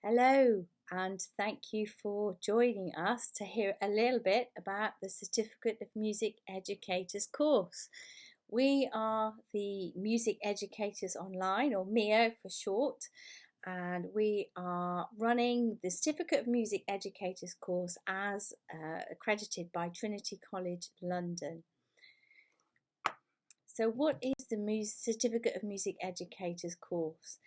Hello, and thank you for joining us to hear a little bit about the Certificate of Music Educators course. We are the Music Educators Online, or MEO for short, and we are running the Certificate of Music Educators course as accredited by Trinity College London. So, what is the Certificate of Music Educators course?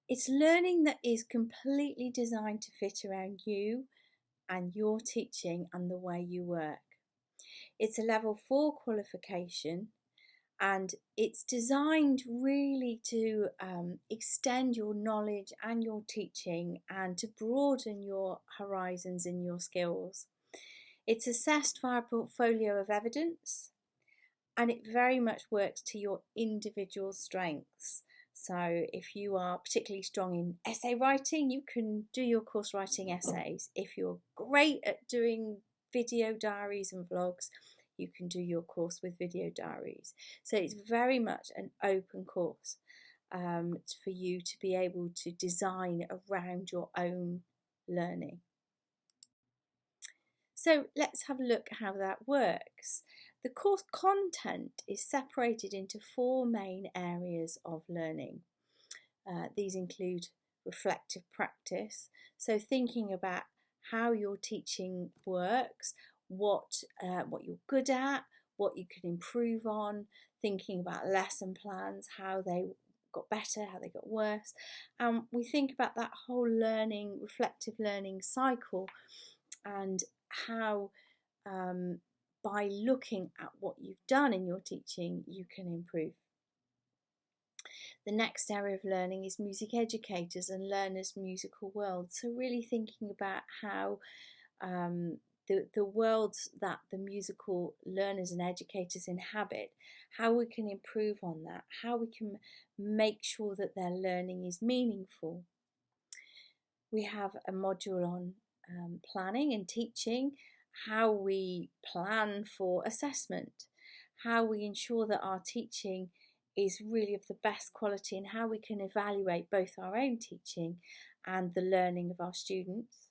It's learning that is completely designed to fit around you and your teaching and the way you work. It's a level 4 qualification and it's designed really to extend your knowledge and your teaching and to broaden your horizons and your skills. It's assessed via a portfolio of evidence and it very much works to your individual strengths. So if you are particularly strong in essay writing, you can do your course writing essays. If you're great at doing video diaries and vlogs, you can do your course with video diaries. So it's very much an open course for you to be able to design around your own learning. So let's have a look at how that works. The course content is separated into 4 main areas of learning. These include reflective practice, so thinking about how your teaching works, what you're good at, what you can improve on, thinking about lesson plans, how they got better, how they got worse. We think about that whole learning, reflective learning cycle and how by looking at what you've done in your teaching, you can improve. The next area of learning is music educators and learners' musical world. So really thinking about how the worlds that the musical learners and educators inhabit, how we can improve on that, how we can make sure that their learning is meaningful. We have a module on planning and teaching, how we plan for assessment, how we ensure that our teaching is really of the best quality and how we can evaluate both our own teaching and the learning of our students.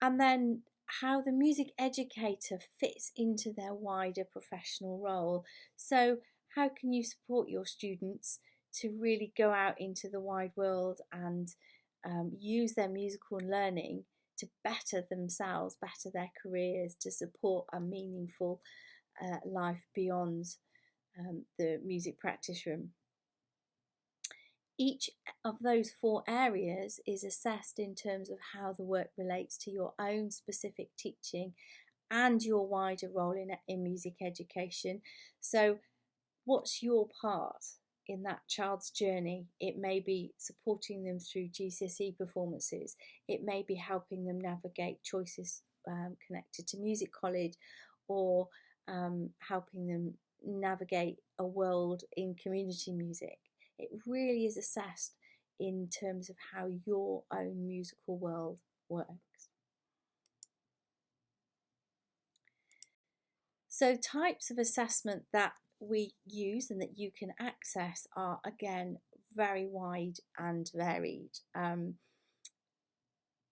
And then how the music educator fits into their wider professional role. So how can you support your students to really go out into the wide world and use their musical learning to better themselves, better their careers, to support a meaningful life beyond the music practice room. Each of those 4 areas is assessed in terms of how the work relates to your own specific teaching and your wider role in music education. So what's your part in that child's journey? It may be supporting them through GCSE performances. It may be helping them navigate choices connected to music college, or helping them navigate a world in community music. It really is assessed in terms of how your own musical world works. So types of assessment that we use and that you can access are again very wide and varied. I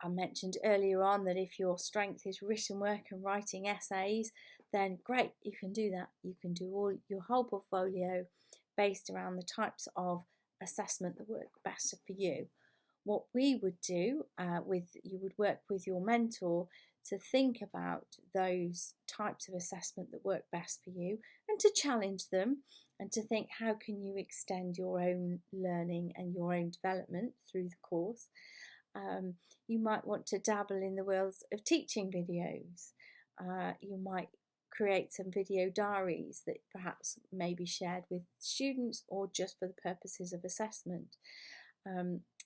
mentioned earlier on that if your strength is written work and writing essays, then great, you can do that. You can do all your whole portfolio based around the types of assessment that work best for you. What we would do you would work with your mentor to think about those types of assessment that work best for you and to challenge them and to think how can you extend your own learning and your own development through the course. You might want to dabble in the world of teaching videos. You might create some video diaries that perhaps may be shared with students or just for the purposes of assessment.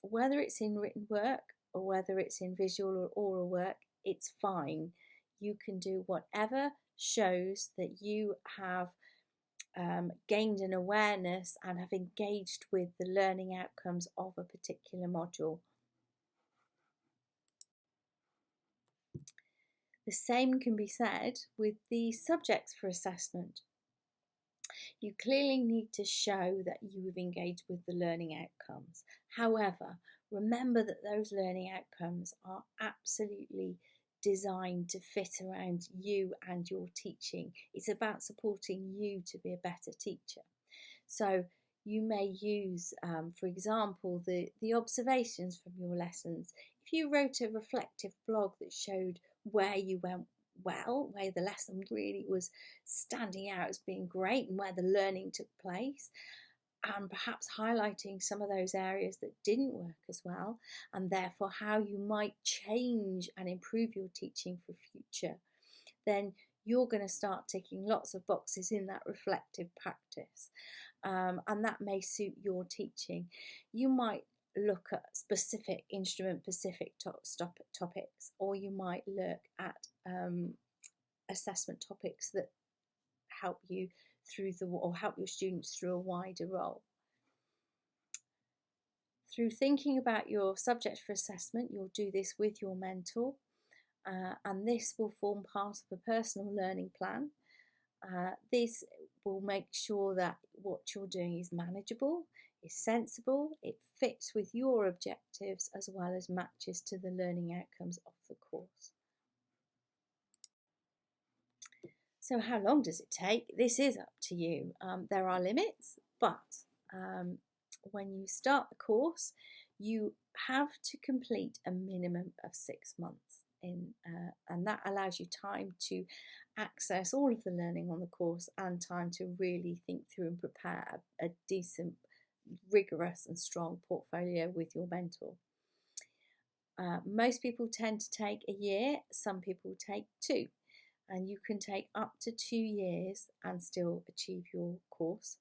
Whether it's in written work or whether it's in visual or oral work, it's fine. You can do whatever shows that you have gained an awareness and have engaged with the learning outcomes of a particular module. The same can be said with the subjects for assessment. You clearly need to show that you have engaged with the learning outcomes. However, Remember that those learning outcomes are absolutely designed to fit around you and your teaching. It's about supporting you to be a better teacher. So you may use, for example, the observations from your lessons. If you wrote a reflective blog that showed where you went well, where the lesson really was standing out as being great and where the learning took place, and perhaps highlighting some of those areas that didn't work as well, and therefore how you might change and improve your teaching for future, then you're going to start ticking lots of boxes in that reflective practice. And that may suit your teaching. You might look at specific instrument-specific topics, or you might look at assessment topics that help you or help your students through a wider role. Through thinking about your subject for assessment, you'll do this with your mentor, and this will form part of a personal learning plan. This will make sure that what you're doing is manageable, is sensible, it fits with your objectives as well as matches to the learning outcomes of the course. So how long does it take? This is up to you. There are limits, but when you start the course, you have to complete a minimum of 6 months and that allows you time to access all of the learning on the course and time to really think through and prepare a decent, rigorous and strong portfolio with your mentor. Most people tend to take a year, some people take 2. And you can take up to 2 years and still achieve your course.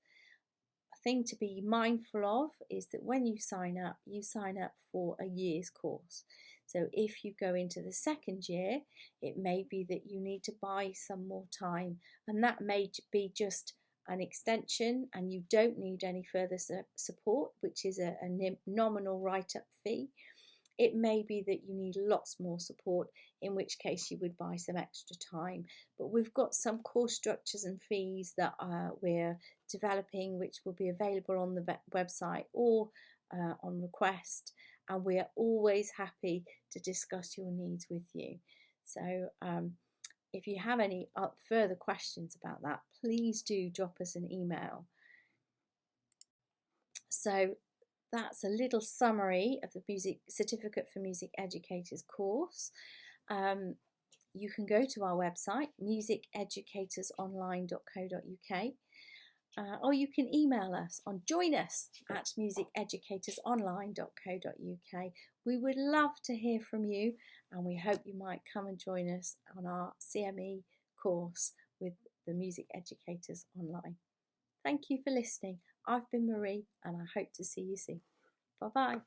A thing to be mindful of is that when you sign up for a year's course. So if you go into the second year, it may be that you need to buy some more time, and that may be just an extension and you don't need any further support, which is a nominal write-up fee. It may be that you need lots more support, in which case you would buy some extra time. But we've got some course structures and fees that we're developing, which will be available on the website or on request. And we are always happy to discuss your needs with you. So if you have any further questions about that, please do drop us an email. So that's a little summary of the Music Certificate for Music Educators course. You can go to our website, musiceducatorsonline.co.uk, or you can email us on joinus@musiceducatorsonline.co.uk. We would love to hear from you, and we hope you might come and join us on our CME course with the Music Educators Online. Thank you for listening. I've been Marie, and I hope to see you soon. Bye-bye.